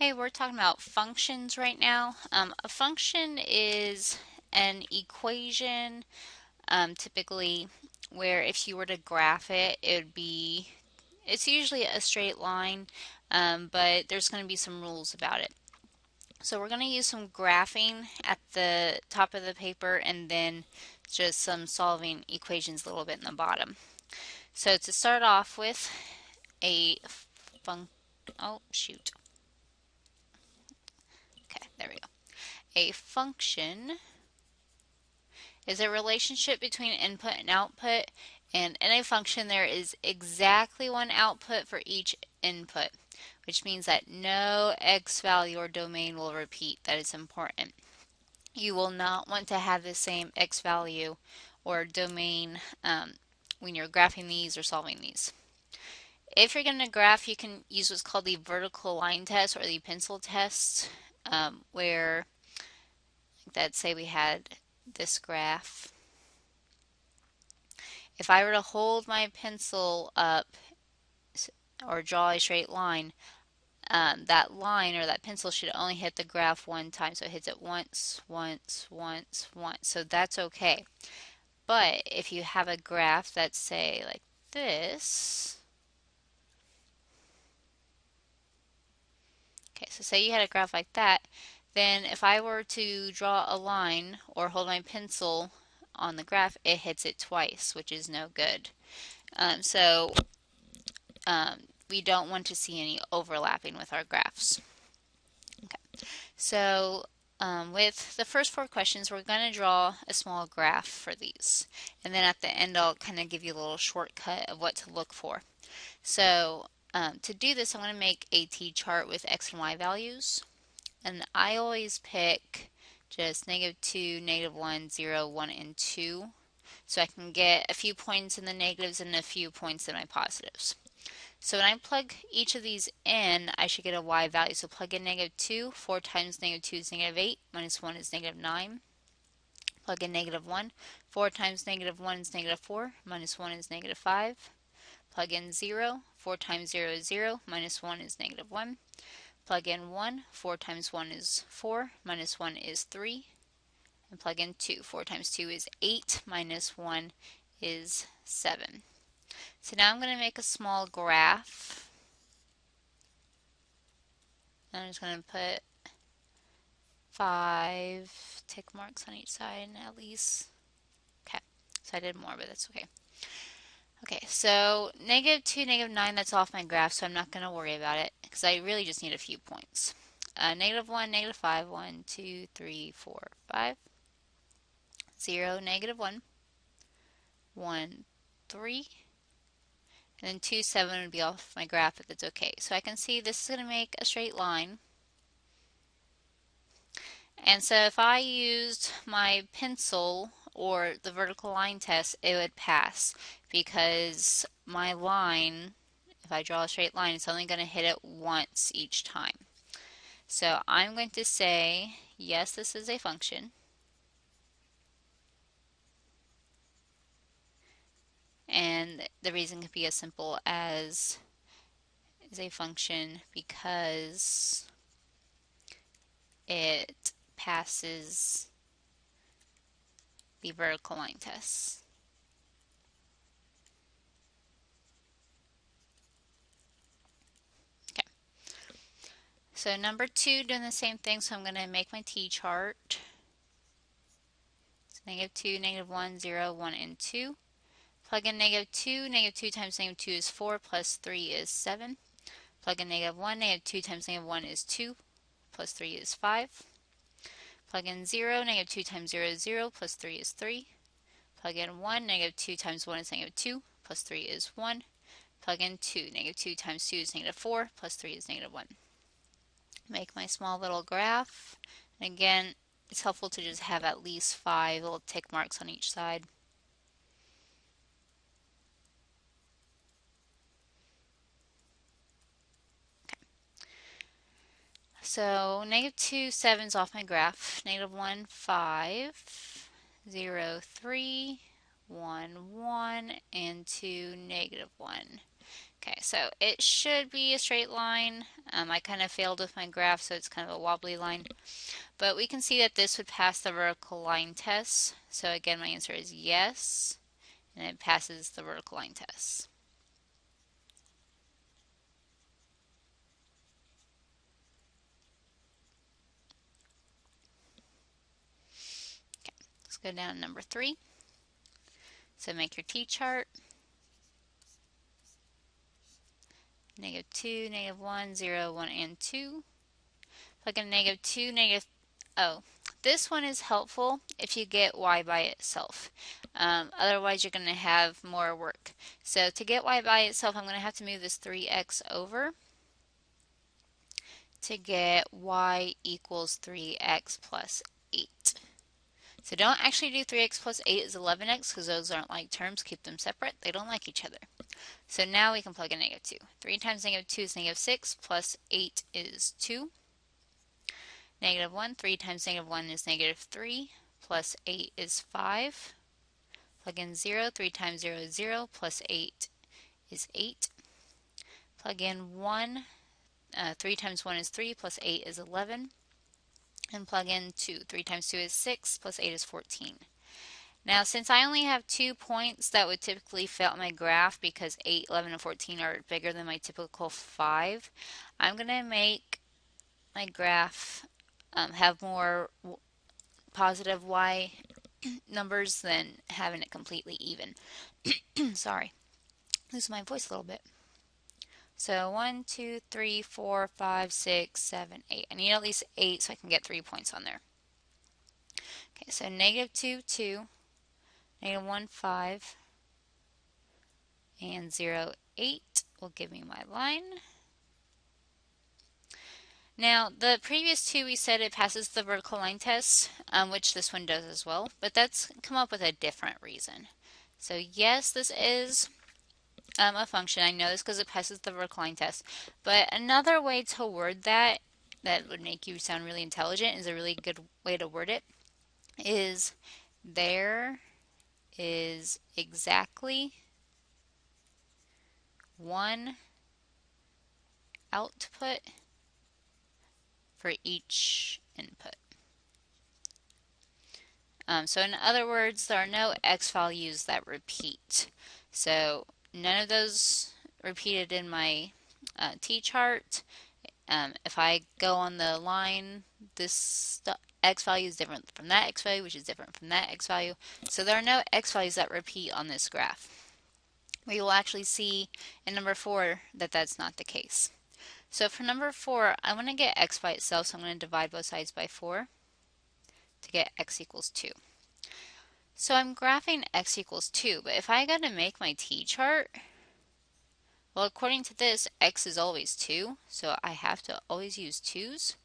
Hey, we're talking about functions right now. A function is an equation, typically, where if you were to graph it, it's usually a straight line, but there's going to be some rules about it. So we're going to use some graphing at the top of the paper and then just some solving equations a little bit in the bottom. So to start off with, a func, oh shoot, okay, there we go. A function is a relationship between input and output, and in a function there is exactly one output for each input, which means that no x value or domain will repeat. That is important. You will not want to have the same x value or domain when you're graphing these or solving these. If you're going to graph, you can use what's called the vertical line test or the pencil test, where, let's say we had this graph. If I were to hold my pencil up or draw a straight line, that line or that pencil should only hit the graph one time. So it hits it once, once, once, once. So that's okay. But if you have a graph that's, say, like this. Okay, so say you had a graph like that, then if I were to draw a line or hold my pencil on the graph, it hits it twice, which is no good. So we don't want to see any overlapping with our graphs. Okay, so with the first four questions, we're going to draw a small graph for these. And then at the end, I'll kind of give you a little shortcut of what to look for. So to do this, I'm going to make a t-chart with x and y values. And I always pick just -2, -1, 0, 1, and 2. So I can get a few points in the negatives and a few points in my positives. So when I plug each of these in, I should get a y value. So plug in -2, 4 times -2 is -8, minus 1 is -9. Plug in -1, 4 times -1 is -4, minus 1 is -5. Plug in 0, 4 times 0 is 0, minus 1 is -1. Plug in 1, 4 times 1 is 4, minus 1 is 3. And plug in 2, 4 times 2 is 8, minus 1 is 7. So now I'm going to make a small graph. I'm just going to put 5 tick marks on each side at least. Okay, so I did more, but that's okay. Okay, so -2, -9, that's off my graph, so I'm not going to worry about it because I really just need a few points. -1, -5, 1, 2, 3, 4, 5. 0, -1, 1, 3, and then 2, 7 would be off my graph, but that's okay. So I can see this is going to make a straight line. And so if I used my pencil or the vertical line test, it would pass because my line, if I draw a straight line, it's only going to hit it once each time. So I'm going to say, yes, this is a function. And the reason could be as simple as is a function because it passes the vertical line test. Okay. So number 2, doing the same thing, so I'm going to make my t-chart. So -2, -1, 0, 1, and 2. Plug in -2, -2 times -2 is 4, plus 3 is 7. Plug in -1, -2 times -1 is 2, plus 3 is 5. Plug in 0, -2 times 0 is 0, plus 3 is 3. Plug in 1, -2 times 1 is -2, plus 3 is 1. Plug in 2, -2 times 2 is -4, plus 3 is -1. Make my small little graph. And again, it's helpful to just have at least 5 little tick marks on each side. Okay. So -2, 7 is off my graph. -1, 5, 0, 3, 1, 1, and 2, -1. Okay, so it should be a straight line. I kind of failed with my graph, so it's kind of a wobbly line. But we can see that this would pass the vertical line test. So again, my answer is yes, and it passes the vertical line test. Okay, let's go down to number 3. So make your T-chart. -2, -1, 0, 1, and 2. Plug in -2, oh, this one is helpful if you get y by itself. Otherwise, you're going to have more work. So to get y by itself, I'm going to have to move this 3x over to get y equals 3x plus 8. So don't actually do 3x plus 8 is 11x because those aren't like terms. Keep them separate. They don't like each other. So now we can plug in -2. 3 times -2 is -6 plus 8 is 2. -1, 3 times -1 is -3 plus 8 is 5. Plug in 0, 3 times 0 is 0 plus 8 is 8. Plug in 1, 3 times 1 is 3 plus 8 is 11. And plug in 2, 3 times 2 is 6 plus 8 is 14. Now, since I only have 2 points that would typically fit on my graph because 8, 11, and 14 are bigger than my typical 5, I'm going to make my graph have more positive y numbers than having it completely even. Sorry, losing my voice a little bit. So 1, 2, 3, 4, 5, 6, 7, 8. I need at least 8 so I can get 3 points on there. Okay, so -2, 2, -1, 5, and 0, 8 will give me my line. Now, the previous two we said it passes the vertical line test, which this one does as well, but that's come up with a different reason. So yes, this is a function. I know this because it passes the vertical line test, but another way to word that would make you sound really intelligent, is a really good way to word it, is there is exactly one output for each input. So in other words, there are no x values that repeat. So none of those repeated in my t-chart. If I go on the line, this x value is different from that x value, which is different from that x value. So there are no x values that repeat on this graph. We will actually see in number 4 that that's not the case. So for number 4, I want to get x by itself, so I'm going to divide both sides by 4 to get x equals 2. So I'm graphing x equals 2, but if I got to make my t-chart, well, according to this, x is always 2, so I have to always use 2's.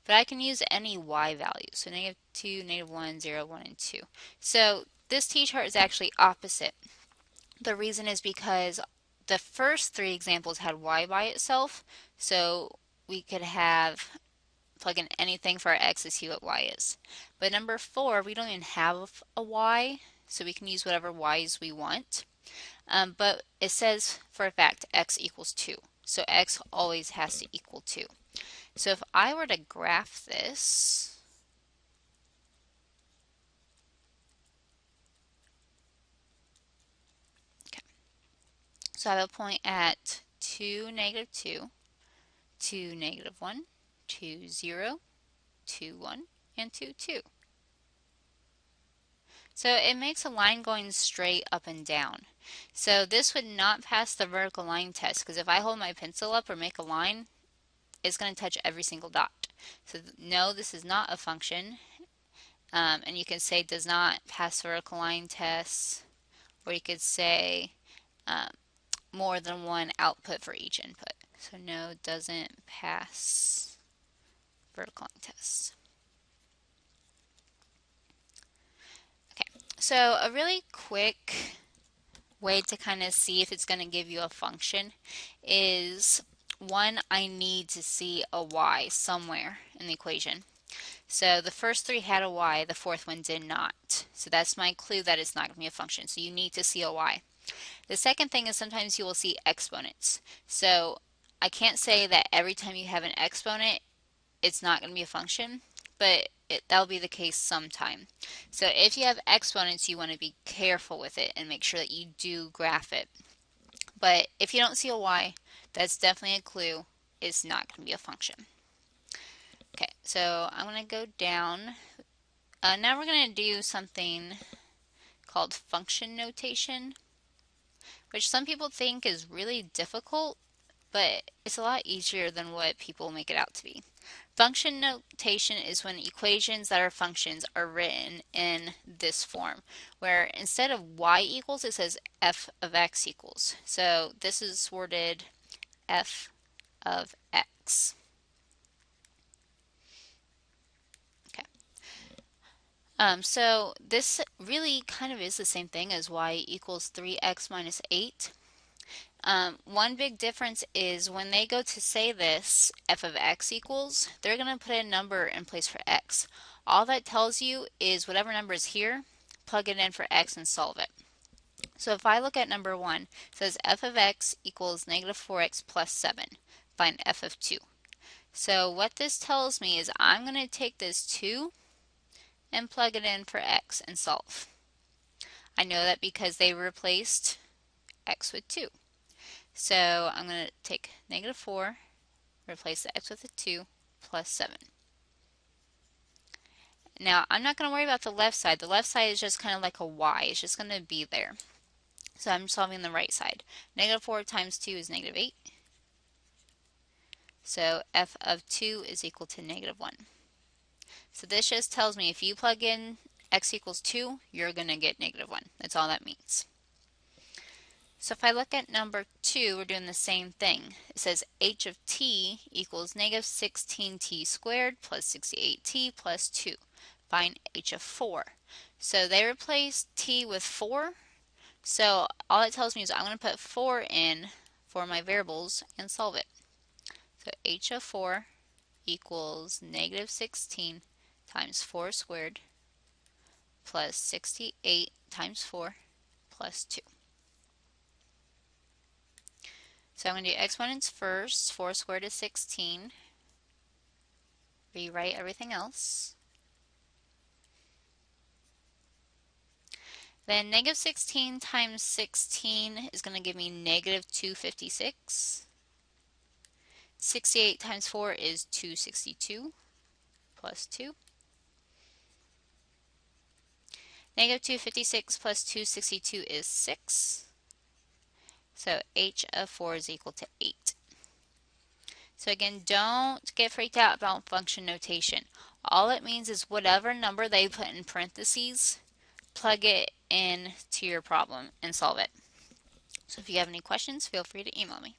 But I can use any y value, so -2, -1, 0, 1, and 2. So this t-chart is actually opposite. The reason is because the first 3 examples had y by itself, so we could have plug in anything for our x to see what y is. But number 4, we don't even have a y, so we can use whatever y's we want. But it says for a fact x equals 2, so x always has to equal 2. So if I were to graph this, okay, so I have a point at 2, -2, 2, -1, 2, 0, 2, 1, and 2, 2. So it makes a line going straight up and down. So this would not pass the vertical line test, because if I hold my pencil up or make a line, it's going to touch every single dot. So no, this is not a function. And you can say does not pass vertical line tests, or you could say more than one output for each input. So no, doesn't pass vertical line tests. Okay, so a really quick way to kind of see if it's going to give you a function is, one, I need to see a y somewhere in the equation. So the first 3 had a y, the 4th one did not. So that's my clue that it's not going to be a function. So you need to see a y. The second thing is sometimes you will see exponents. So I can't say that every time you have an exponent, it's not going to be a function, but that'll be the case sometime. So if you have exponents, you want to be careful with it and make sure that you do graph it. But if you don't see a y, that's definitely a clue. It's not going to be a function. Okay, so I'm going to go down. Now we're going to do something called function notation, which some people think is really difficult, but it's a lot easier than what people make it out to be. Function notation is when equations that are functions are written in this form, where instead of y equals, it says f of x equals. So this is worded f of x. Okay. So this really kind of is the same thing as y equals 3x minus 8. One big difference is when they go to say this, f of x equals, they're going to put a number in place for x. All that tells you is whatever number is here, plug it in for x and solve it. So if I look at number 1, it says f of x equals negative 4x plus 7. Find f of 2. So what this tells me is I'm going to take this 2 and plug it in for x and solve. I know that because they replaced x with 2. So I'm going to take negative 4, replace the x with a 2, plus 7. Now, I'm not going to worry about the left side. The left side is just kind of like a y. It's just going to be there. So I'm solving the right side. Negative 4 times 2 is negative 8. So f of 2 is equal to negative 1. So this just tells me if you plug in x equals 2, you're going to get negative 1. That's all that means. So if I look at number 2, we're doing the same thing. It says h of t equals negative 16t squared plus 68t plus 2. Find h of 4. So they replaced t with 4. So all it tells me is I'm going to put 4 in for my variables and solve it. So h of 4 equals negative 16 times 4 squared plus 68 times 4 plus 2. So I'm going to do exponents first. 4 squared is 16. Rewrite everything else. Then negative 16 times 16 is going to give me negative 256. 68 times 4 is 262 plus 2. Negative 256 plus 262 is 6. So h of 4 is equal to 8. So again, don't get freaked out about function notation. All it means is whatever number they put in parentheses, plug it in to your problem and solve it. So if you have any questions, feel free to email me.